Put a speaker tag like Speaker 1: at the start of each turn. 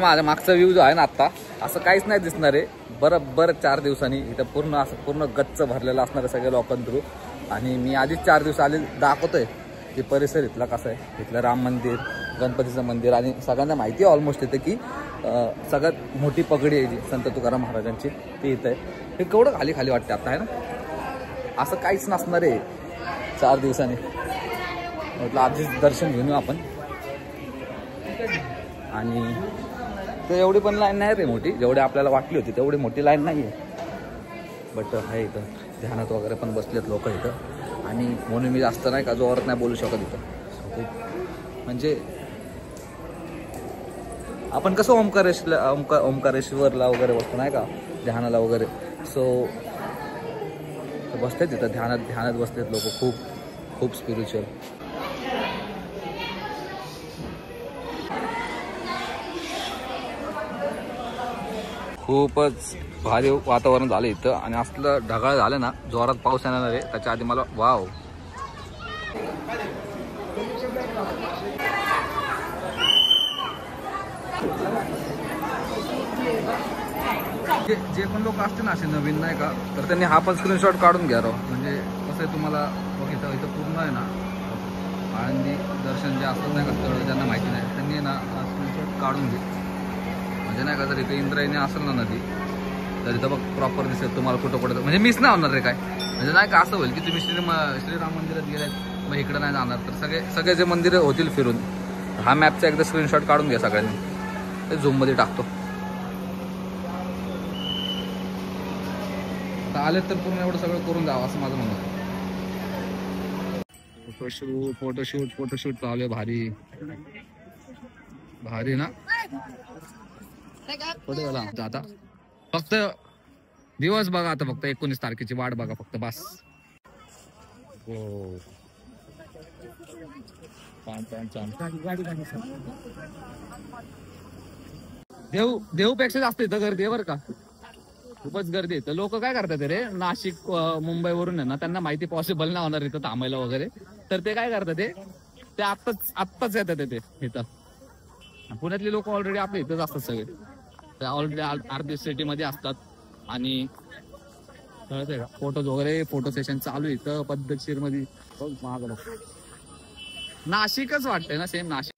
Speaker 1: माझ्या मागचा व्ह्यू जो आहे ना आता असं काहीच नाही दिसणार आहे. बरोबर 4 दिवसांनी इथं पूर्ण असं पूर्ण गच्च भरलेलं असणार आहे सगळे लोकांथ्रू. आणि मी आधीच 4 दिवस आले दाखवतोय की परिसर इथला कसा आहे. इथलं राम मंदिर, गणपतीचं मंदिर आणि सगळ्यांना माहिती आहे ऑलमोस्ट इथं की सगळ्यात मोठी पगडी आहे जी संत तुकाराम महाराजांची ती इथं आहे. हे केवढं खाली खाली वाटते आता आहे ना. असं काहीच नसणार आहे 4 दिवसांनी. म्हटलं आधीच दर्शन घेऊन आपण. आणि तर एवढी पण लाईन नाही रे मोठी, जेवढी आपल्याला वाटली होती तेवढी मोठी लाईन नाही आहे. बट आहे इथं ध्यानात वगैरे पण बसलेत लोक इथं. आणि म्हणून मी जास्त नाही का जोरात नाही बोलू शकत इथं. म्हणजे आपण कसं ओंकारेश्वरला वगैरे बसतो नाही का ध्यानाला वगैरे. सो बसतात तिथं ध्यानात बसलेत लोक. खूप खूप स्पिरिच्युअल. खूपच भारी वातावरण झालं इथं. आणि असलं ढगाळ झालं ना, जोरात पाऊस येणार आहे त्याच्या आधी मला वाव. जे पण लोक असते ना असे नवीन नाही का, तर त्यांनी हा पण स्क्रीनशॉट काढून घ्या राव. म्हणजे कसं आहे तुम्हाला बघितलं इथं पूर्ण आहे ना आळंदी दर्शन जे असतं नाही का स्थळ ज्यांना माहिती नाही त्यांनी ना स्क्रीनशॉट काढून घे. म्हणजे नाही का जर इथे इंद्रायणी असेल ना नदी तर इथं बघ प्रॉपर दिसेल तुम्हाला कुठं कुठं. म्हणजे मिस नाही होणार रे काय. म्हणजे नाही का असं होईल की तुम्ही श्रीराम मंदिरात गेलात मग इकडं नाही जाणार. तर सगळे जे मंदिरं होतील फिरून हा मॅपचा एकदा स्क्रीनशॉट काढून घ्या सगळ्यांनी. ते झूममध्ये टाकतो. आता आलेत तर पूर्ण एवढं सगळं करून जावं असं माझं म्हणणं. फोटोशूट चालू आहे. भारी भारी ना. आता फक्त दिवस बघा. आता फक्त 19 तारखेची वाट बघा फक्त बस. हो देऊपेक्षा जास्त इथं गर्दी आहे बरं का. खूपच गर्दी आहे. लोक काय करतात रे नाशिक मुंबईवरून आहे ना, त्यांना माहिती पॉसिबल नाही होणार इथं थांबायला वगैरे. तर ते काय करतात ते आत्ताच येतात ते इथं. पुण्यातले लोक ऑलरेडी आपल्या इथंच असतात सगळे. ते ऑलरेडी आरती सिटी मध्ये असतात. आणि कळतंय का फोटोज वगैरे फोटो सेशन चालू आहे इथं पद्धतशीर मध्ये. महाग नाशिकच वाटतंय ना सेम नाशिक.